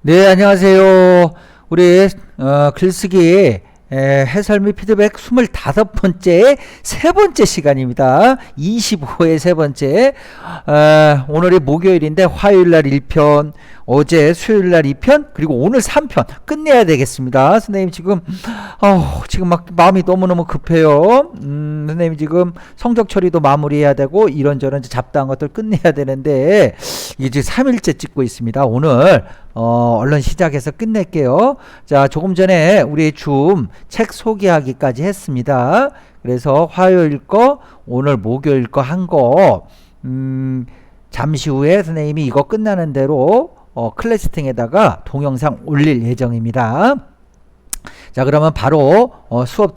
네, 안녕하세요. 우리 글쓰기 해설 및 피드백 25번째 세 번째 시간입니다. 25회 세 번째. 오늘이 목요일인데 화요일 날 1편, 어제 수요일 날 2편, 그리고 오늘 3편 끝내야 되겠습니다. 선생님 지금 막 마음이 너무너무 급해요. 선생님 지금 성적 처리도 마무리해야 되고 이런저런 잡다한 것들 끝내야 되는데 이제 3일째 찍고 있습니다. 오늘 얼른 시작해서 끝낼게요. 자, 조금 전에 우리 책 소개하기까지 했습니다. 그래서 화요일 거, 오늘 목요일 거 한 거, 잠시 후에 선생님이 이거 끝나는 대로 클래스팅에다가 동영상 올릴 예정입니다. 자, 그러면 바로 수업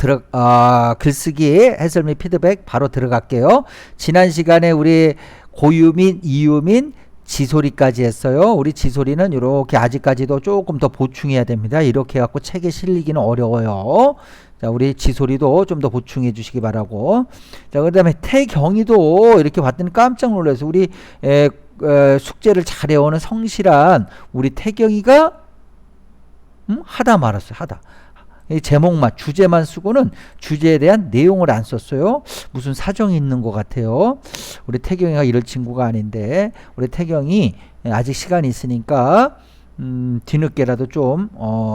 글쓰기 해설 및 피드백 바로 들어갈게요. 지난 시간에 우리 고유민, 이유민, 지소리까지 했어요. 우리 지소리는 이렇게 아직까지도 조금 더 보충해야 됩니다. 이렇게 해갖고 책에 실리기는 어려워요. 자, 우리 지소리도 좀 더 보충해 주시기 바라고. 자, 그 다음에 태경이도 이렇게 봤더니 깜짝 놀라서 우리 숙제를 잘해오는 성실한 우리 태경이가 하다 말았어요. 하다. 제목만 주제만 쓰고는 주제에 대한 내용을 안 썼어요. 무슨 사정이 있는 것 같아요. 우리 태경이가 이럴 친구가 아닌데 우리 태경이 아직 시간이 있으니까 뒤늦게라도 좀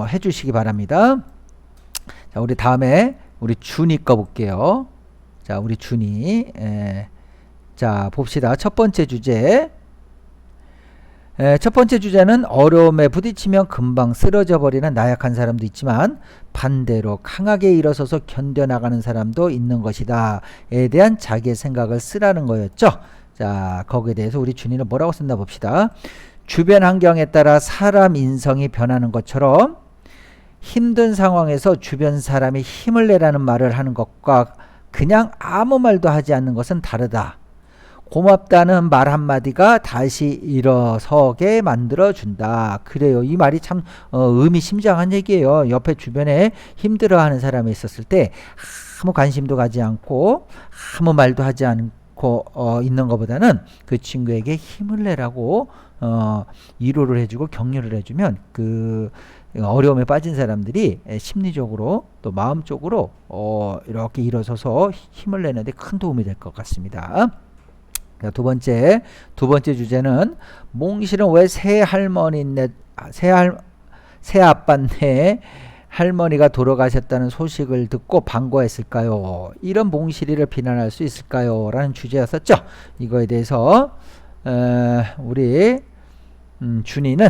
해주시기 바랍니다. 자, 우리 다음에 우리 준이 거 볼게요. 자, 우리 준이 자, 봅시다. 첫 번째 주제. 첫 번째 주제는 어려움에 부딪히면 금방 쓰러져 버리는 나약한 사람도 있지만 반대로 강하게 일어서서 견뎌나가는 사람도 있는 것이다. 에 대한 자기의 생각을 쓰라는 거였죠. 자, 거기에 대해서 우리 준이는 뭐라고 썼나 봅시다. 주변 환경에 따라 사람 인성이 변하는 것처럼 힘든 상황에서 주변 사람이 힘을 내라는 말을 하는 것과 그냥 아무 말도 하지 않는 것은 다르다. 고맙다는 말 한마디가 다시 일어서게 만들어준다. 그래요. 이 말이 참 의미심장한 얘기예요. 옆에 주변에 힘들어하는 사람이 있었을 때 아무 관심도 가지 않고 아무 말도 하지 않고 있는 것보다는 그 친구에게 힘을 내라고 위로를 해주고 격려를 해주면 그 어려움에 빠진 사람들이 심리적으로 또 마음적으로 이렇게 일어서서 힘을 내는데 큰 도움이 될 것 같습니다. 자, 두 번째 주제는 몽실은 왜 새 아빠네 할머니가 돌아가셨다는 소식을 듣고 반가워했을까요? 이런 몽실이를 비난할 수 있을까요? 라는 주제였었죠. 이거에 대해서 우리 준이는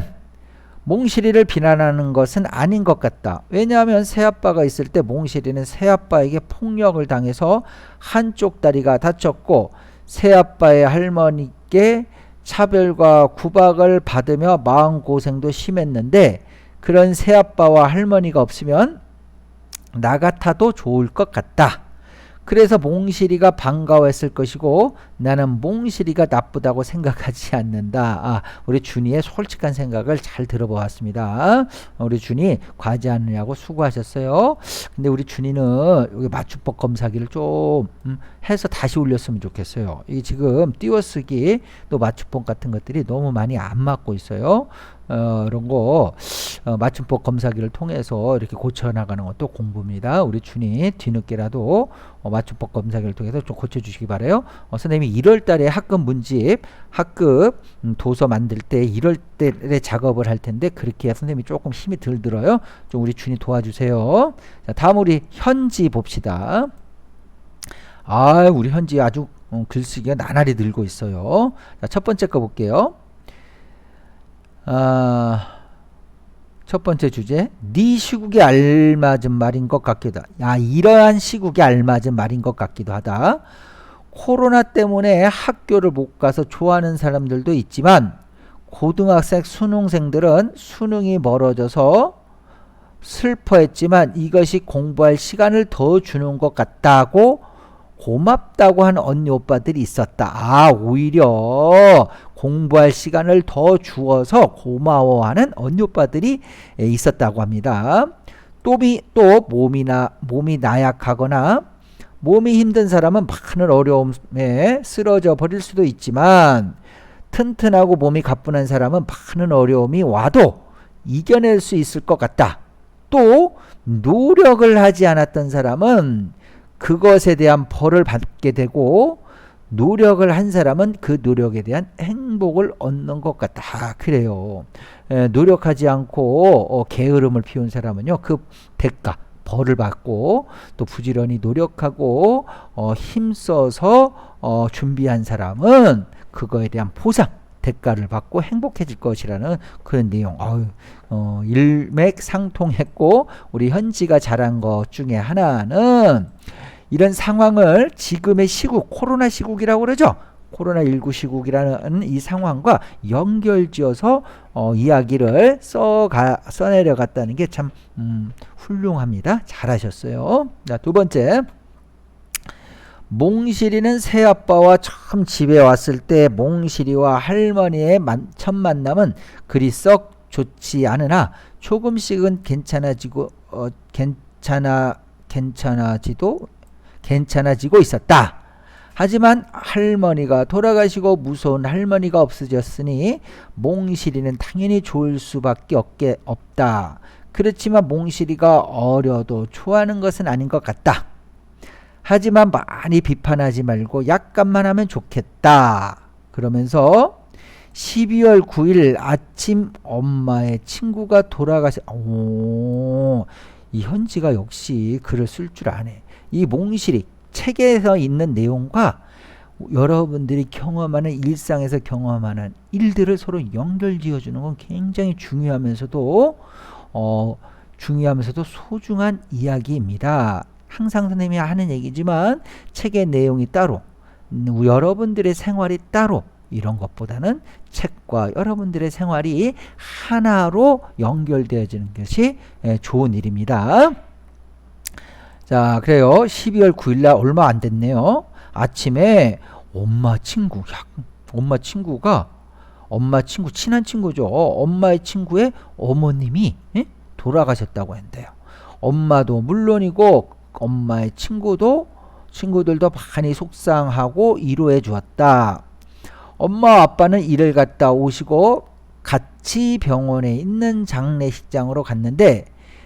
몽실이를 비난하는 것은 아닌 것 같다. 왜냐하면 새아빠가 있을 때 몽실이는 새아빠에게 폭력을 당해서 한쪽 다리가 다쳤고 새아빠의 할머니께 차별과 구박을 받으며 마음고생도 심했는데 그런 새아빠와 할머니가 없으면 나 같아도 좋을 것 같다. 그래서 몽실이가 반가워했을 것이고 나는 몽실이가 나쁘다고 생각하지 않는다. 우리 준이의 솔직한 생각을 잘 들어보았습니다. 우리 준이 과제하느냐고 수고하셨어요. 근데 우리 준이는 여기 맞춤법 검사기를 좀 해서 다시 올렸으면 좋겠어요. 이게 지금 띄어쓰기 또 맞춤법 같은 것들이 너무 많이 안 맞고 있어요. 이런 거 맞춤법 검사기를 통해서 이렇게 고쳐나가는 것도 공부입니다. 우리 준이 뒤늦게라도 맞춤법 검사기를 통해서 좀 고쳐주시기 바라요. 선생님이 1월달에 학급 문집, 학급 도서 만들 때 1월달에 작업을 할 텐데 그렇게 선생님이 조금 힘이 덜 들어요. 좀 우리 준이 도와주세요. 자, 다음 우리 현지 봅시다. 우리 현지 아주 글쓰기가 나날이 늘고 있어요. 자, 첫 번째 거 볼게요. 첫 번째 주제, 네 시국에 알맞은 말인 것 같기도 하다. 이러한 시국에 알맞은 말인 것 같기도 하다. 코로나 때문에 학교를 못 가서 좋아하는 사람들도 있지만 고등학생 수능생들은 수능이 멀어져서 슬퍼했지만 이것이 공부할 시간을 더 주는 것 같다고 고맙다고 하는 언니 오빠들이 있었다. 오히려 공부할 시간을 더 주어서 고마워하는 언니 오빠들이 있었다고 합니다. 또 몸이 나약하거나 몸이 힘든 사람은 많은 어려움에 쓰러져 버릴 수도 있지만 튼튼하고 몸이 가뿐한 사람은 많은 어려움이 와도 이겨낼 수 있을 것 같다. 또 노력을 하지 않았던 사람은 그것에 대한 벌을 받게 되고 노력을 한 사람은 그 노력에 대한 행복을 얻는 것 같다. 그래요. 노력하지 않고 게으름을 피운 사람은요, 그 대가 벌을 받고 또 부지런히 노력하고 힘써서 준비한 사람은 그거에 대한 보상 대가를 받고 행복해질 것이라는 그런 내용. 일맥상통했고 우리 현지가 잘한 것 중에 하나는 이런 상황을 지금의 시국, 코로나 시국이라고 그러죠. 코로나19 시국이라는 이 상황과 연결지어서 이야기를 써내려갔다는 게 참 훌륭합니다. 잘하셨어요. 자, 두 번째. 몽실이는 새아빠와 처음 집에 왔을 때 몽실이와 할머니의 첫 만남은 그리 썩 좋지 않으나 조금씩은 괜찮아지고 있었다. 하지만 할머니가 돌아가시고 무서운 할머니가 없어졌으니 몽실이는 당연히 좋을 수밖에 없다. 그렇지만 몽실이가 어려도 좋아하는 것은 아닌 것 같다. 하지만 많이 비판하지 말고 약간만 하면 좋겠다. 그러면서 12월 9일 아침 엄마의 친구가 이 현지가 역시 글을 쓸 줄 아네. 이 몽실이 책에서 있는 내용과 여러분들이 경험하는 일상에서 경험하는 일들을 서로 연결지어 주는 건 굉장히 중요하면서도 소중한 이야기입니다. 항상 선생님이 하는 얘기지만 책의 내용이 따로 여러분들의 생활이 따로 이런 것보다는 책과 여러분들의 생활이 하나로 연결되어지는 것이 좋은 일입니다. 자, 그래요. 12월 9일날 얼마 안 됐네요. 아침에 엄마 친구, 친한 친구죠. 엄마의 친구의 어머님이 돌아가셨다고 했는데요. 엄마도 물론이고 엄마의 친구들도 많이 속상하고 위로해 주었다. 엄마 아빠는 일을 갔다 오시고 같이 병원에 있는 장례식장으로 갔는데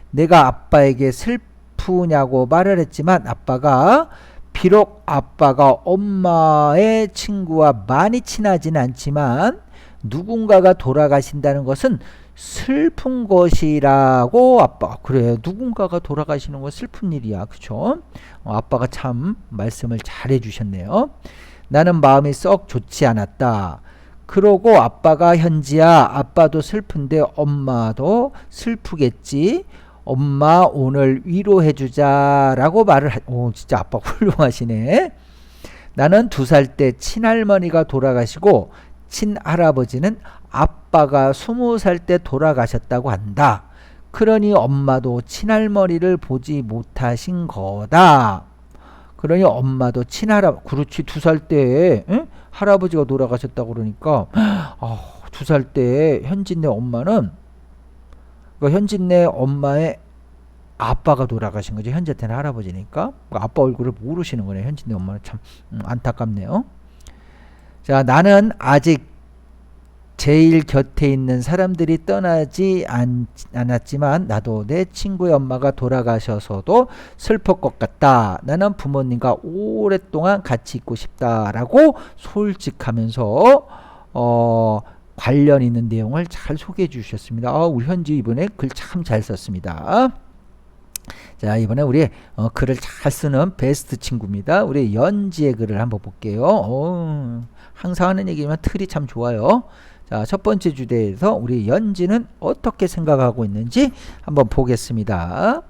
내가 아빠에게 슬프냐고 말을 했지만 비록 아빠가 엄마의 친구와 많이 친하지는 않지만 누군가가 돌아가신다는 것은 슬픈 것이라고 그래요. 누군가가 돌아가시는 건 슬픈 일이야. 그쵸? 아빠가 참 말씀을 잘 해주셨네요. 나는 마음이 썩 좋지 않았다. 그러고 아빠가 현지야, 아빠도 슬픈데 엄마도 슬프겠지. 엄마 오늘 위로해주자라고 진짜 아빠 훌륭하시네. 나는 2살 때 친할머니가 돌아가시고 친할아버지는 아빠가 20살 때 돌아가셨다고 한다. 그러니 엄마도 친할머니를 보지 못하신 거다. 그러니 엄마도 그렇지 2살 때 할아버지가 돌아가셨다고 그러니까 2살 때 현진네 엄마의 아빠가 돌아가신 거죠. 현재한테는 할아버지니까 아빠 얼굴을 모르시는 거네요. 현진네 엄마는 참 안타깝네요. 자, 나는 아직 제일 곁에 있는 사람들이 떠나지 않았지만 나도 내 친구의 엄마가 돌아가셔서도 슬플 것 같다. 나는 부모님과 오랫동안 같이 있고 싶다라고 솔직하면서 관련 있는 내용을 잘 소개해 주셨습니다. 우리 현지 이번에 글 참 잘 썼습니다. 자, 이번에 우리 글을 잘 쓰는 베스트 친구입니다. 우리 연지의 글을 한번 볼게요. 항상 하는 얘기지만 틀이 참 좋아요. 자, 첫 번째 주제에서 우리 연지는 어떻게 생각하고 있는지 한번 보겠습니다.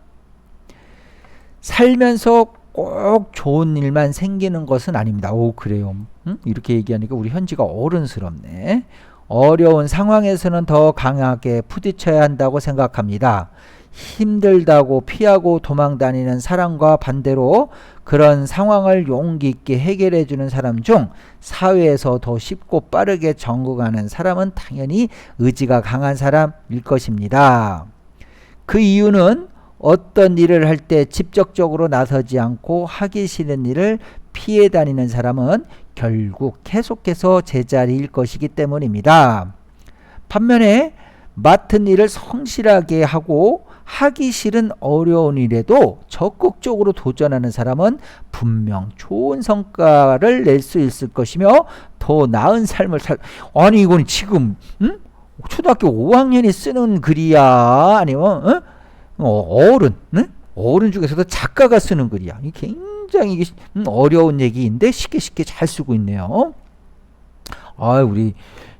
살면서 꼭 좋은 일만 생기는 것은 아닙니다. 그래요. 이렇게 얘기하니까 우리 현지가 어른스럽네. 어려운 상황에서는 더 강하게 부딪혀야 한다고 생각합니다. 힘들다고 피하고 도망다니는 사람과 반대로 그런 상황을 용기 있게 해결해 주는 사람 중 사회에서 더 쉽고 빠르게 적응하는 사람은 당연히 의지가 강한 사람일 것입니다. 그 이유는 어떤 일을 할 때 직접적으로 나서지 않고 하기 싫은 일을 피해 다니는 사람은 결국 계속해서 제자리일 것이기 때문입니다. 반면에 맡은 일을 성실하게 하고 하기 싫은 어려운 일에도 적극적으로 도전하는 사람은 분명 좋은 성과를 낼 수 있을 것이며 더 나은 삶을 아니 이건 지금 초등학교 5학년이 쓰는 글이야? 아니면 어른? 어른 중에서도 작가가 쓰는 글이야. 굉장히 어려운 얘기인데 쉽게 잘 쓰고 있네요. 우리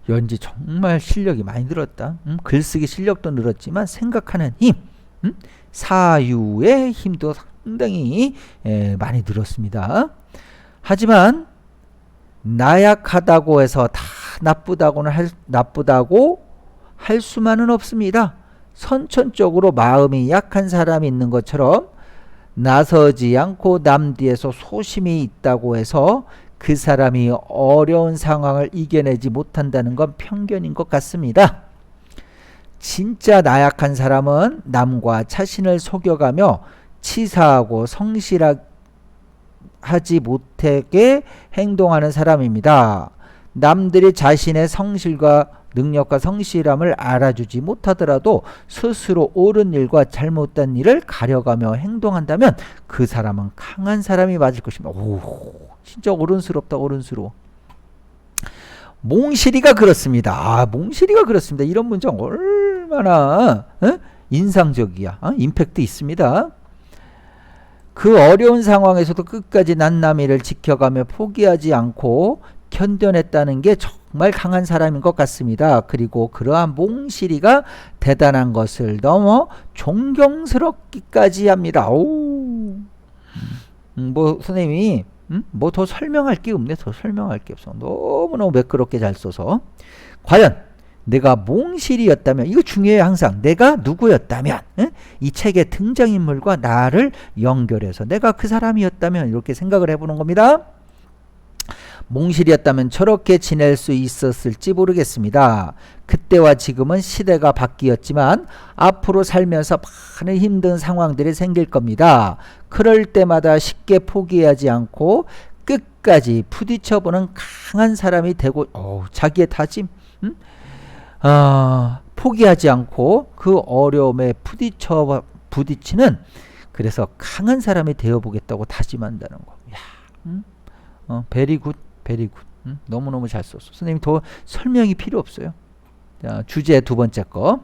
연지 정말 실력이 많이 늘었다. 글쓰기 실력도 늘었지만 생각하는 힘, 사유의 힘도 상당히 많이 늘었습니다. 하지만 나약하다고 해서 다 나쁘다고 할 수만은 없습니다. 선천적으로 마음이 약한 사람이 있는 것처럼 나서지 않고 남 뒤에서 소심이 있다고 해서 그 사람이 어려운 상황을 이겨내지 못한다는 건 편견인 것 같습니다. 진짜 나약한 사람은 남과 자신을 속여가며 치사하고 성실하지 못하게 행동하는 사람입니다. 남들이 자신의 성실과 능력과 성실함을 알아주지 못하더라도 스스로 옳은 일과 잘못된 일을 가려가며 행동한다면 그 사람은 강한 사람이 맞을 것입니다. 진짜 어른스럽다. 어른스러워. 몽실이가 그렇습니다. 몽실이가 그렇습니다. 이런 문장 얼마나 인상적이야. 임팩트 있습니다. 그 어려운 상황에서도 끝까지 난나미를 지켜가며 포기하지 않고 견뎌냈다는 게 정말 강한 사람인 것 같습니다. 그리고 그러한 몽실이가 대단한 것을 넘어 존경스럽기까지 합니다. 선생님이 뭐 더 설명할 게 없네. 더 설명할 게 없어. 너무너무 매끄럽게 잘 써서. 과연 내가 몽실이었다면, 이거 중요해요. 항상 내가 누구였다면, 이 책의 등장인물과 나를 연결해서 내가 그 사람이었다면 이렇게 생각을 해보는 겁니다. 몽실이었다면 저렇게 지낼 수 있었을지 모르겠습니다. 그때와 지금은 시대가 바뀌었지만 앞으로 살면서 많은 힘든 상황들이 생길 겁니다. 그럴 때마다 쉽게 포기하지 않고 끝까지 부딪혀보는 강한 사람이 되고, 자기의 다짐, 포기하지 않고 그 어려움에 부딪히는, 그래서 강한 사람이 되어보겠다고 다짐한다는 거. 베리굿. 너무너무 잘 썼어. 선생님 더 설명이 필요 없어요. 자, 주제 두 번째 거.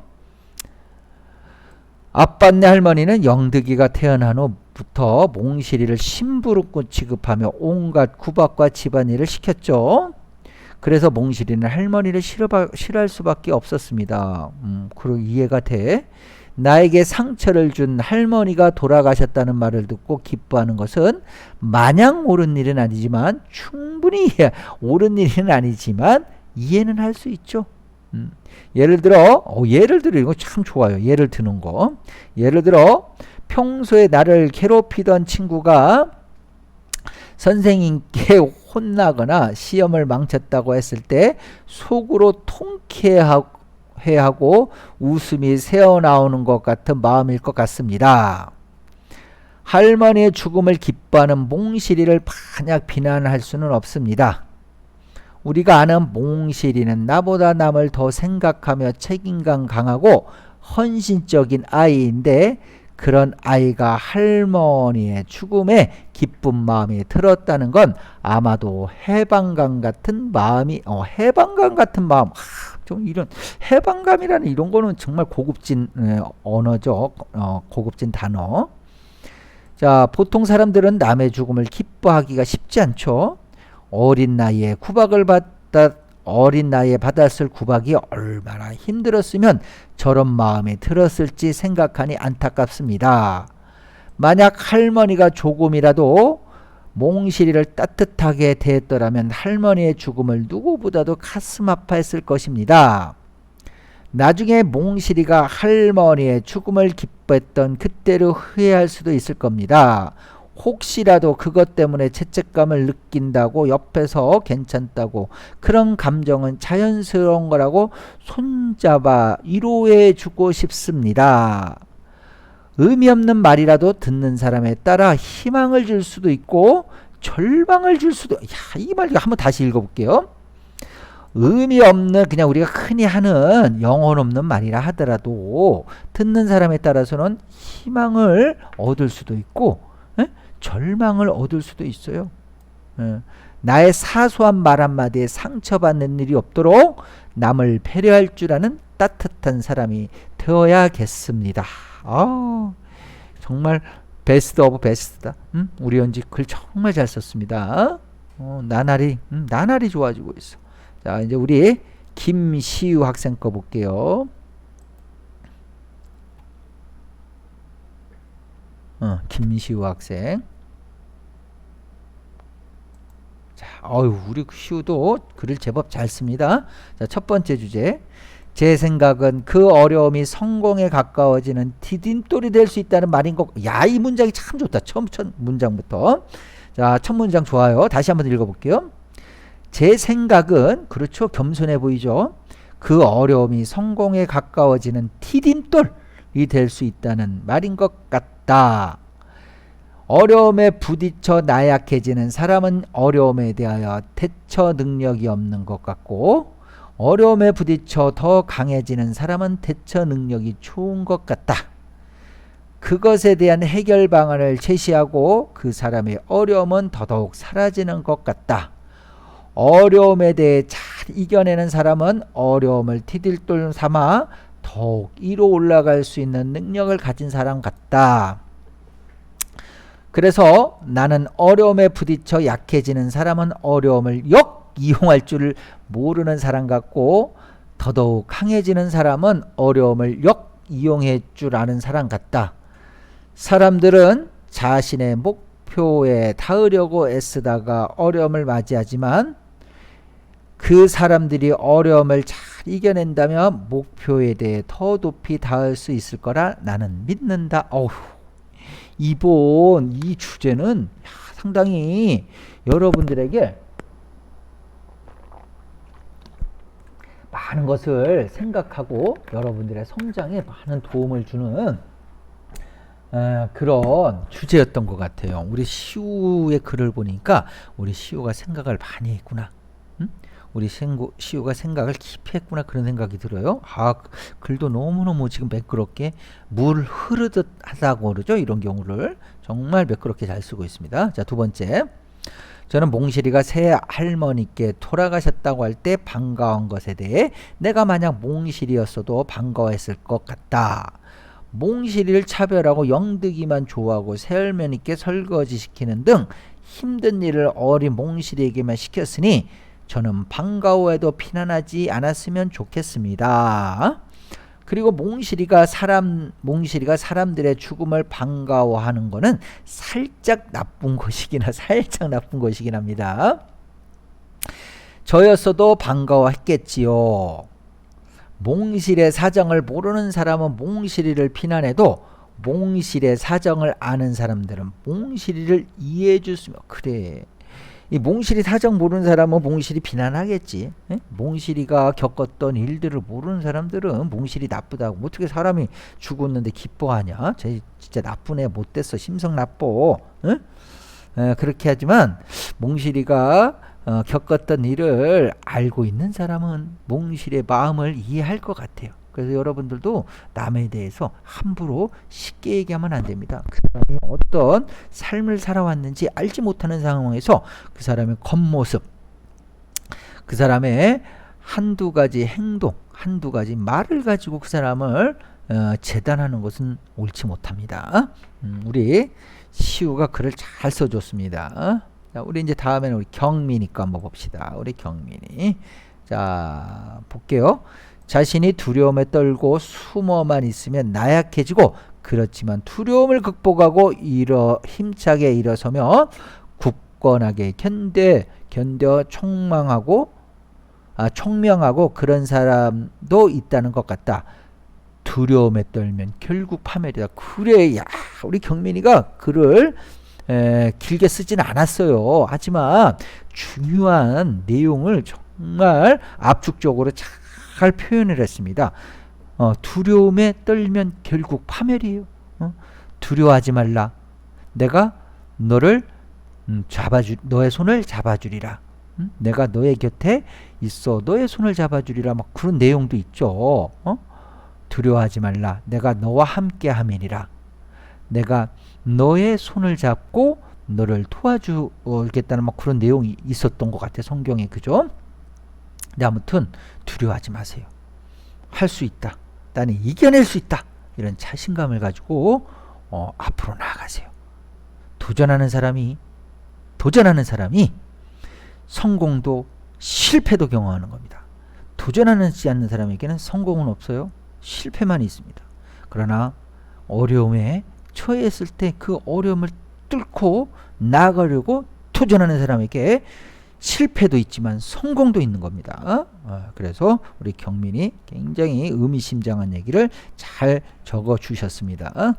아빠네 할머니는 영득이가 태어난 후부터 몽실이를 심부름꾼 취급하며 온갖 구박과 집안일을 시켰죠. 그래서 몽실이는 할머니를 싫어할 수밖에 없었습니다. 그리고 이해가 돼. 나에게 상처를 준 할머니가 돌아가셨다는 말을 듣고 기뻐하는 것은 마냥 옳은 일은 아니지만 충분히 옳은 일은 아니지만 이해는 할 수 있죠. 예를 들어 이거 참 좋아요. 예를 드는 거. 예를 들어 평소에 나를 괴롭히던 친구가 선생님께 혼나거나 시험을 망쳤다고 했을 때 속으로 통쾌하고 웃음이 새어나오는 것 같은 마음일 것 같습니다. 할머니의 죽음을 기뻐하는 몽실이를 만약 비난할 수는 없습니다. 우리가 아는 몽실이는 나보다 남을 더 생각하며 책임감 강하고 헌신적인 아이인데, 그런 아이가 할머니의 죽음에 기쁜 마음이 들었다는 건 아마도 해방감 같은 마음, 좀 이런 해방감이라는 이런 거는 정말 고급진 언어죠. 고급진 단어. 자, 보통 사람들은 남의 죽음을 기뻐하기가 쉽지 않죠. 어린 나이에 받았을 구박이 얼마나 힘들었으면 저런 마음이 들었을지 생각하니 안타깝습니다. 만약 할머니가 조금이라도 몽실이를 따뜻하게 대했더라면 할머니의 죽음을 누구보다도 가슴 아파했을 것입니다. 나중에 몽실이가 할머니의 죽음을 기뻐했던 그때를 후회할 수도 있을 겁니다. 혹시라도 그것 때문에 죄책감을 느낀다고 옆에서 괜찮다고, 그런 감정은 자연스러운 거라고 손잡아 위로해 주고 싶습니다. 의미 없는 말이라도 듣는 사람에 따라 희망을 줄 수도 있고 절망을 줄 수도. 이 말 한번 다시 읽어볼게요. 의미 없는 그냥 우리가 흔히 하는 영혼 없는 말이라 하더라도 듣는 사람에 따라서는 희망을 얻을 수도 있고 절망을 얻을 수도 있어요. 나의 사소한 말 한마디에 상처받는 일이 없도록 남을 배려할 줄 아는 따뜻한 사람이 되어야겠습니다. 정말 베스트 오브 베스트다. 우리 연지 글 정말 잘 썼습니다. 나날이 좋아지고 있어. 자, 이제 우리 김시우 학생 거 볼게요. 김시우 학생. 자, 우리 시우도 글을 제법 잘 씁니다. 자, 첫 번째 주제. 제 생각은 그 어려움이 성공에 가까워지는 디딤돌이 될 수 있다는 말인 것. 야, 이 문장이 참 좋다. 첫 문장부터. 자, 첫 문장 좋아요. 다시 한번 읽어볼게요. 제 생각은, 그렇죠. 겸손해 보이죠. 그 어려움이 성공에 가까워지는 디딤돌이 될 수 있다는 말인 것 같다. 어려움에 부딪혀 나약해지는 사람은 어려움에 대하여 대처 능력이 없는 것 같고, 어려움에 부딪혀 더 강해지는 사람은 대처 능력이 좋은 것 같다. 그것에 대한 해결 방안을 제시하고 그 사람의 어려움은 더더욱 사라지는 것 같다. 어려움에 대해 잘 이겨내는 사람은 어려움을 디딤돌 삼아 더욱 위로 올라갈 수 있는 능력을 가진 사람 같다. 그래서 나는 어려움에 부딪혀 약해지는 사람은 어려움을 이용할 줄을 모르는 사람 같고, 더더욱 강해지는 사람은 어려움을 이용할 줄 아는 사람 같다. 사람들은 자신의 목표에 닿으려고 애쓰다가 어려움을 맞이하지만 그 사람들이 어려움을 잘 이겨낸다면 목표에 대해 더 높이 닿을 수 있을 거라 나는 믿는다. 이번 이 주제는 상당히 여러분들에게 많은 것을 생각하고 여러분들의 성장에 많은 도움을 주는 그런 주제였던 것 같아요. 우리 시우의 글을 보니까 우리 시우가 생각을 많이 했구나. 우리 시우가 생각을 깊이 했구나, 그런 생각이 들어요. 글도 너무너무 지금 매끄럽게 물 흐르듯 하다고 그러죠. 이런 경우를 정말 매끄럽게 잘 쓰고 있습니다. 자, 두 번째. 저는 몽실이가 새 할머니께 돌아가셨다고 할 때 반가운 것에 대해 내가 만약 몽실이었어도 반가워했을 것 같다. 몽실이를 차별하고 영득이만 좋아하고 새할머니께 설거지 시키는 등 힘든 일을 어린 몽실이에게만 시켰으니 저는 반가워해도 피난하지 않았으면 좋겠습니다. 그리고 몽실이가 사람들의 죽음을 반가워하는 거는 살짝 나쁜 것이긴 합니다. 저였어도 반가워했겠지요. 몽실의 사정을 모르는 사람은 몽실이를 비난해도 몽실의 사정을 아는 사람들은 몽실이를 이해해 줬으면, 그래, 이 몽실이 사정 모르는 사람은 몽실이 비난하겠지. 몽실이가 겪었던 일들을 모르는 사람들은 몽실이 나쁘다고, 어떻게 사람이 죽었는데 기뻐하냐, 쟤 진짜 나쁜 애 못됐어, 심성 나빠. 그렇게 하지만 몽실이가 겪었던 일을 알고 있는 사람은 몽실의 마음을 이해할 것 같아요. 그래서 여러분들도 남에 대해서 함부로 쉽게 얘기하면 안 됩니다. 그 사람이 어떤 삶을 살아왔는지 알지 못하는 상황에서 그 사람의 겉모습, 그 사람의 한두 가지 행동, 한두 가지 말을 가지고 그 사람을 재단하는 것은 옳지 못합니다. 우리 시우가 글을 잘 써줬습니다. 자, 우리 이제 다음에는 우리 경민이 거 한번 봅시다. 우리 경민이. 자, 볼게요. 자신이 두려움에 떨고 숨어만 있으면 나약해지고, 그렇지만 두려움을 극복하고 힘차게 일어서며 굳건하게 견뎌 총명하고 그런 사람도 있다는 것 같다. 두려움에 떨면 결국 파멸이다. 그래, 야, 우리 경민이가 글을 길게 쓰진 않았어요. 하지만 중요한 내용을 정말 압축적으로 잘 표현을 했습니다. 두려움에 떨면 결국 파멸이에요. 두려워하지 말라. 내가 너의 손을 잡아주리라. 내가 너의 곁에 있어. 너의 손을 잡아주리라. 막 그런 내용도 있죠. 두려워하지 말라. 내가 너와 함께 함이니라. 내가 너의 손을 잡고 너를 도와주겠다는 막 그런 내용이 있었던 것 같아요. 성경에. 그죠? 근데 아무튼 두려워하지 마세요. 할 수 있다. 나는 이겨낼 수 있다. 이런 자신감을 가지고 앞으로 나아가세요. 도전하는 사람이 성공도 실패도 경험하는 겁니다. 도전하지 않는 사람에게는 성공은 없어요. 실패만 있습니다. 그러나 어려움에 처했을 때 그 어려움을 뚫고 나아가려고 도전하는 사람에게 실패도 있지만 성공도 있는 겁니다. 그래서 우리 경민이 굉장히 의미심장한 얘기를 잘 적어 주셨습니다.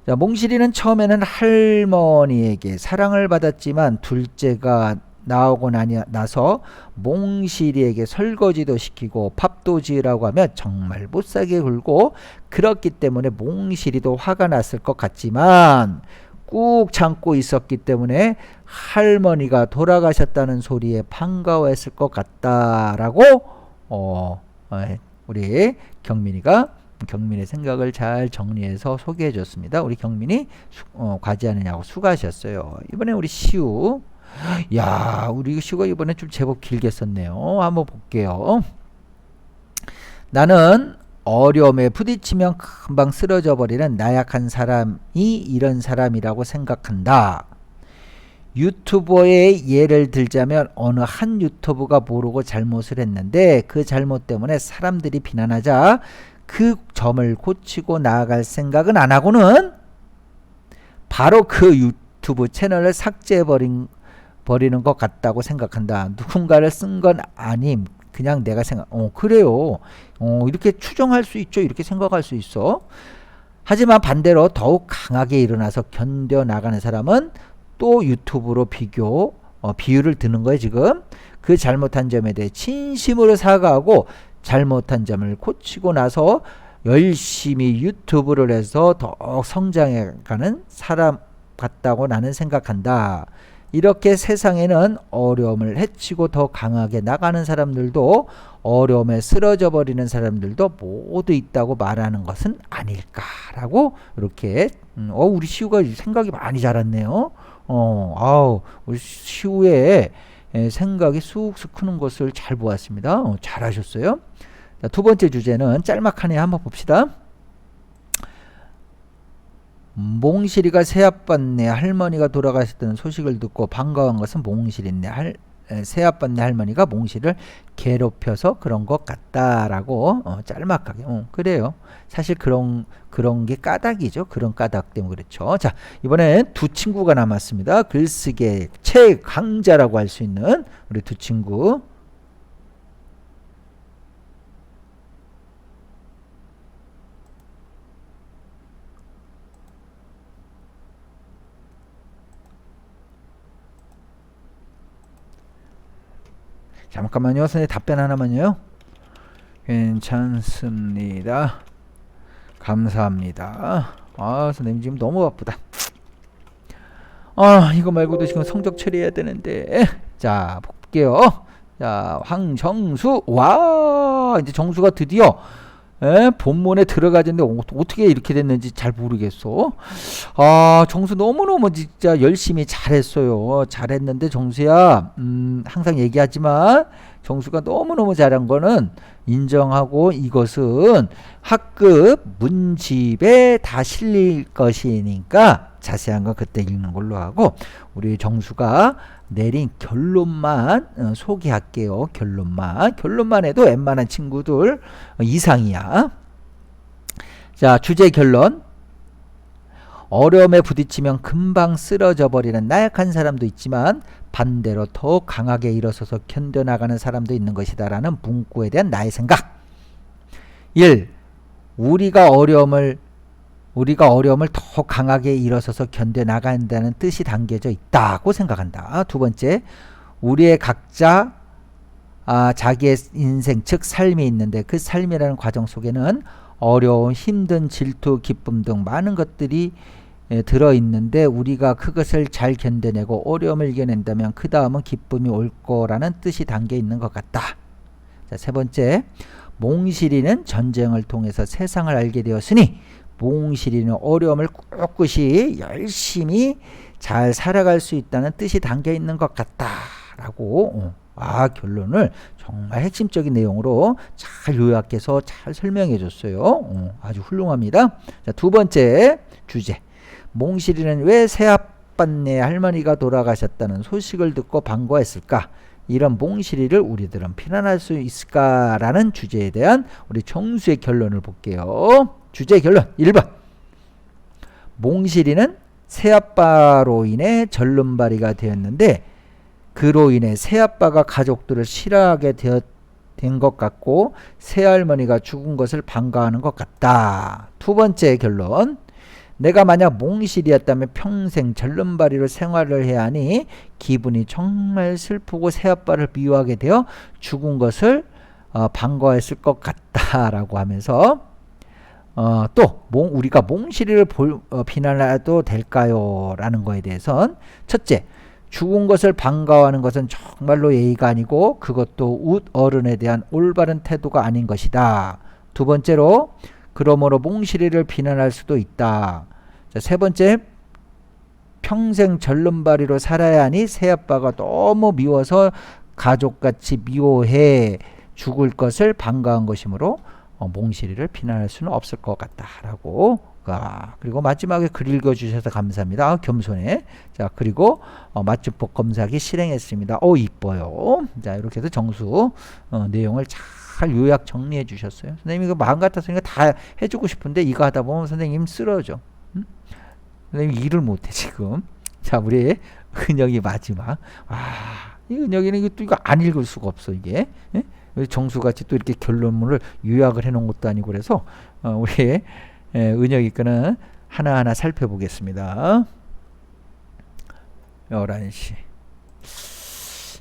자, 몽실이는 처음에는 할머니에게 사랑을 받았지만 둘째가 나오고 나서 몽실이에게 설거지도 시키고 밥도 지으라고 하며 정말 못살게 굴고, 그렇기 때문에 몽실이도 화가 났을 것 같지만 꾹 참고 있었기 때문에 할머니가 돌아가셨다는 소리에 반가워했을 것 같다라고 우리 경민의 생각을 잘 정리해서 소개해 줬습니다. 우리 경민이 과제하느냐고 수고하셨어요. 이번에 우리 시우. 야, 우리 시우가 이번에 좀 제법 길게 썼네요. 한번 볼게요. 나는 어려움에 부딪히면 금방 쓰러져 버리는 나약한 사람이 이런 사람이라고 생각한다. 유튜버의 예를 들자면 어느 한 유튜버가 모르고 잘못을 했는데 그 잘못 때문에 사람들이 비난하자 그 점을 고치고 나아갈 생각은 안 하고는 바로 그 유튜브 채널을 삭제해버리는 것 같다고 생각한다. 누군가를 쓴 건 아님. 그냥 내가 그래요. 이렇게 추정할 수 있죠. 이렇게 생각할 수 있어. 하지만 반대로 더욱 강하게 일어나서 견뎌나가는 사람은 또 유튜브로 비유를 드는 거예요. 지금 그 잘못한 점에 대해 진심으로 사과하고 잘못한 점을 고치고 나서 열심히 유튜브를 해서 더욱 성장해가는 사람 같다고 나는 생각한다. 이렇게 세상에는 어려움을 헤치고 더 강하게 나가는 사람들도 어려움에 쓰러져 버리는 사람들도 모두 있다고 말하는 것은 아닐까라고 이렇게 우리 시우가 생각이 많이 자랐네요. 우리 시우의 생각이 쑥쑥 크는 것을 잘 보았습니다. 잘하셨어요. 자, 두 번째 주제는 짤막하네. 한번 봅시다. 몽실이가 새아빠네 할머니가 돌아가셨다는 소식을 듣고 반가운 것은 몽실이네 새아빠네 할머니가 몽실을 괴롭혀서 그런 것 같다라고 짤막하게 그래요. 사실 그런 게 까닭이죠. 그런 까닭 때문에 그렇죠. 자, 이번엔 두 친구가 남았습니다. 글쓰기의 최강자라고 할 수 있는 우리 두 친구. 잠깐만요. 선생님 답변 하나만요. 괜찮습니다. 감사합니다. 선생님 지금 너무 바쁘다. 이거 말고도 지금 성적 처리해야 되는데. 자, 볼게요. 자, 황정수. 와, 이제 정수가 드디어 본문에 들어가졌는데 어떻게 이렇게 됐는지 잘 모르겠어. 정수 너무너무 진짜 열심히 잘했어요. 잘했는데 정수야, 항상 얘기하지만 정수가 너무너무 잘한 거는 인정하고 이것은 학급 문집에 다 실릴 것이니까 자세한 건 그때 읽는 걸로 하고 우리 정수가 내린 결론만 소개할게요. 결론만 해도 웬만한 친구들 이상이야. 자, 주제 결론. 어려움에 부딪히면 금방 쓰러져 버리는 나약한 사람도 있지만 반대로 더 강하게 일어서서 견뎌나가는 사람도 있는 것이다 라는 문구에 대한 나의 생각. 1. 우리가 어려움을 더 강하게 일어서서 견뎌나간다는 뜻이 담겨져 있다고 생각한다. 두 번째, 우리의 각자 자기의 인생 즉 삶이 있는데 그 삶이라는 과정 속에는 어려움, 힘든 질투, 기쁨 등 많은 것들이 들어있는데 우리가 그것을 잘 견뎌내고 어려움을 이겨낸다면 그 다음은 기쁨이 올 거라는 뜻이 담겨 있는 것 같다. 자, 세 번째, 몽실이는 전쟁을 통해서 세상을 알게 되었으니 몽실이는 어려움을 꿋꿋이 열심히 잘 살아갈 수 있다는 뜻이 담겨 있는 것 같다 라고 결론을 정말 핵심적인 내용으로 잘 요약해서 잘 설명해 줬어요. 아주 훌륭합니다. 자, 두 번째 주제, 몽실이는 왜 새아빠네 할머니가 돌아가셨다는 소식을 듣고 반가워했을까? 이런 몽실이를 우리들은 피난할 수 있을까라는 주제에 대한 우리 정수의 결론을 볼게요. 주제 결론 1번, 몽실이는 새아빠로 인해 절름발이가 되었는데 그로 인해 새아빠가 가족들을 싫어하게 된 것 같고 새할머니가 죽은 것을 반가워하는 것 같다. 두 번째 결론, 내가 만약 몽실이었다면 평생 절름발이로 생활을 해야 하니 기분이 정말 슬프고 새아빠를 미워하게 되어 죽은 것을 반가워했을 것 같다라고 하면서 또 우리가 몽실이를 비난해도 될까요? 라는 거에 대해서는 첫째, 죽은 것을 반가워하는 것은 정말로 예의가 아니고 그것도 웃 어른에 대한 올바른 태도가 아닌 것이다. 두 번째로, 그러므로 몽실이를 비난할 수도 있다. 자, 세 번째, 평생 절름발이로 살아야 하니 새아빠가 너무 미워서 가족같이 미워해 죽을 것을 반가운 것이므로 몽실이를 비난할 수는 없을 것 같다라고. 그리고 마지막에 글 읽어주셔서 감사합니다. 겸손해. 자, 그리고 맞춤법 검사하기 실행했습니다. 이뻐요. 자, 이렇게 해서 정수 내용을 잘 요약 정리해 주셨어요. 선생님이 이거 마음 같아서 다 해주고 싶은데 이거 하다 보면 선생님 쓰러져. 선생님 일을 못해 지금. 자, 우리 은혁이 마지막. 이 은혁이는 이거 안 읽을 수가 없어 이게. 정수같이 또 이렇게 결론문을 요약을 해놓은 것도 아니고 그래서 우리 은혁이 거는 하나하나 살펴보겠습니다. 11시.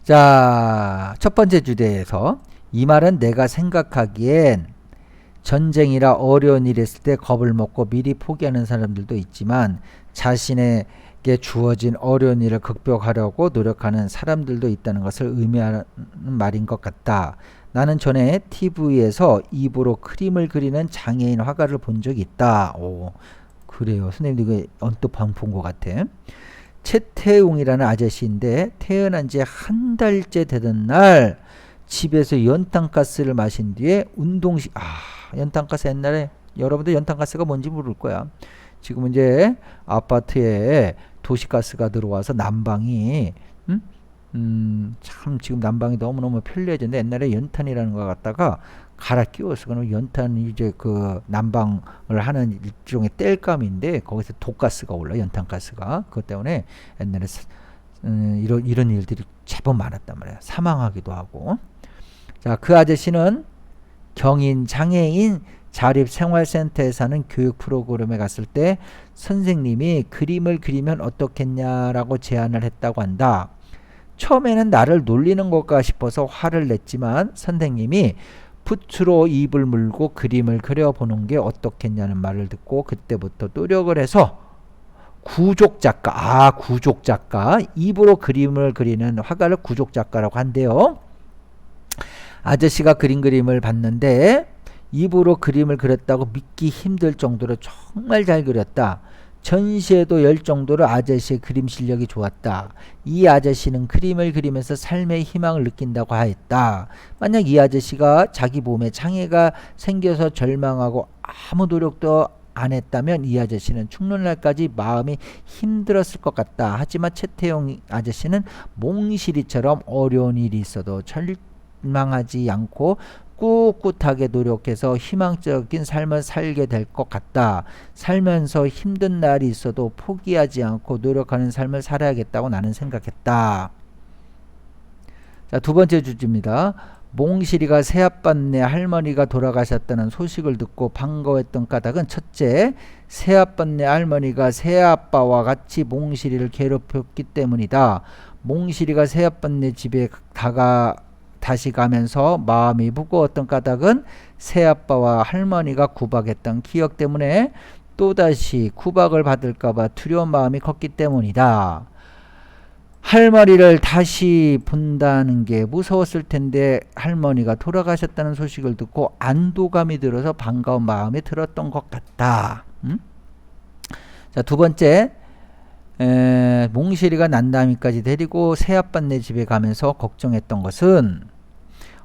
자, 첫 번째 주제에서 이 말은 내가 생각하기엔 전쟁이라 어려운 일이 있을 때 겁을 먹고 미리 포기하는 사람들도 있지만 자신에게 주어진 어려운 일을 극복하려고 노력하는 사람들도 있다는 것을 의미하는 말인 것 같다. 나는 전에 TV에서 입으로 그림을 그리는 장애인 화가를 본 적이 있다. 그래요. 선생님도 이거 언뜻 본 것 같아. 최태웅이라는 아저씨인데 태어난 지 한 달째 되던 날 집에서 연탄가스를 마신 뒤에 연탄가스 옛날에 여러분들 연탄가스가 뭔지 모를 거야. 지금 이제 아파트에 도시가스가 들어와서 난방이 참 지금 난방이 너무너무 편리해졌는데 옛날에 연탄이라는 거 갖다가 갈아 끼웠어. 그러면 연탄이 이제 그 난방을 하는 일종의 땔감인데 거기서 독가스가 올라, 연탄가스가. 그것 때문에 옛날에 이런 일들이 제법 많았단 말이야. 사망하기도 하고. 자, 그 아저씨는 경인 장애인 자립생활센터에 사는 교육 프로그램에 갔을 때 선생님이 그림을 그리면 어떻겠냐라고 제안을 했다고 한다. 처음에는 나를 놀리는 것까 싶어서 화를 냈지만 선생님이 붓으로 입을 물고 그림을 그려보는 게 어떻겠냐는 말을 듣고 그때부터 노력을 해서 구족작가, 구족작가, 입으로 그림을 그리는 화가를 구족작가라고 한대요. 아저씨가 그림을 봤는데 입으로 그림을 그렸다고 믿기 힘들 정도로 정말 잘 그렸다. 전시회도 열 정도로 아저씨의 그림 실력이 좋았다. 이 아저씨는 그림을 그리면서 삶의 희망을 느낀다고 하였다. 만약 이 아저씨가 자기 몸에 장애가 생겨서 절망하고 아무 노력도 안 했다면 이 아저씨는 죽는 날까지 마음이 힘들었을 것 같다. 하지만 최태용 아저씨는 몽실이처럼 어려운 일이 있어도 절망하지 않고 꿋꿋하게 노력해서 희망적인 삶을 살게 될 것 같다. 살면서 힘든 날이 있어도 포기하지 않고 노력하는 삶을 살아야겠다고 나는 생각했다. 자, 두 번째 주제입니다. 몽실이가 새아빠네 할머니가 돌아가셨다는 소식을 듣고 반가워했던 까닭은 첫째, 새아빠네 할머니가 새아빠와 같이 몽실이를 괴롭혔기 때문이다. 몽실이가 새아빠네 집에 다시 가면서 마음이 무거웠던 까닭은 새아빠와 할머니가 구박했던 기억 때문에 또다시 구박을 받을까봐 두려운 마음이 컸기 때문이다. 할머니를 다시 본다는 게 무서웠을 텐데 할머니가 돌아가셨다는 소식을 듣고 안도감이 들어서 반가운 마음이 들었던 것 같다. 자, 두 번째, 몽실이가 난다미까지 데리고 새아빠네 집에 가면서 걱정했던 것은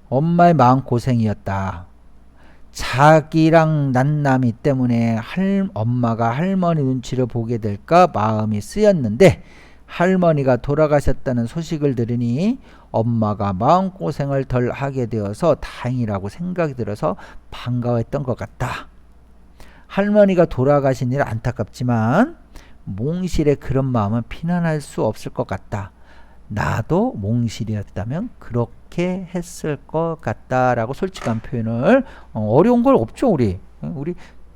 엄마의 마음고생이었다. 자기랑 난남이 때문에 엄마가 할머니 눈치를 보게 될까 마음이 쓰였는데 할머니가 돌아가셨다는 소식을 들으니 엄마가 마음고생을 덜 하게 되어서 다행이라고 생각이 들어서 반가워했던 것 같다. 할머니가 돌아가신 일 안타깝지만 몽실의 그런 마음은 피난할 수 없을 것 같다. 나도 몽실이었다면 그렇게 했을 것 같다라고 솔직한 표현을 어려운 걸 없죠. 우리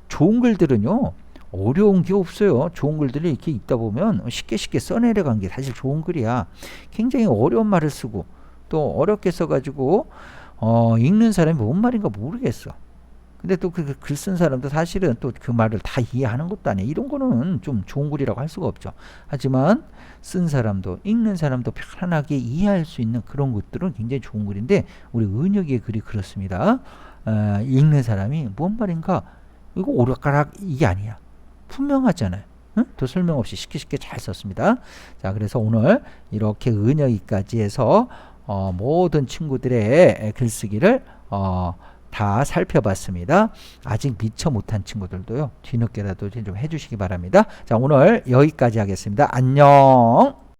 좋은 글들은요 어려운 게 없어요. 좋은 글들이 이렇게 있다 보면 쉽게 써내려간 게 사실 좋은 글이야. 굉장히 어려운 말을 쓰고 또 어렵게 써가지고 읽는 사람이 뭔 말인가 모르겠어. 근데 또 그 글 쓴 사람도 사실은 또 그 말을 다 이해하는 것도 아니에요. 이런 거는 좀 좋은 글이라고 할 수가 없죠. 하지만 쓴 사람도 읽는 사람도 편안하게 이해할 수 있는 그런 것들은 굉장히 좋은 글인데 우리 은혁이의 글이 그렇습니다. 읽는 사람이 뭔 말인가 이거 오락가락 이게 아니야. 분명하잖아요. 응? 더 설명 없이 쉽게 잘 썼습니다. 자, 그래서 오늘 이렇게 은혁이까지 해서 모든 친구들의 글쓰기를 다 살펴봤습니다. 아직 미처 못한 친구들도요. 뒤늦게라도 좀 해주시기 바랍니다. 자, 오늘 여기까지 하겠습니다. 안녕.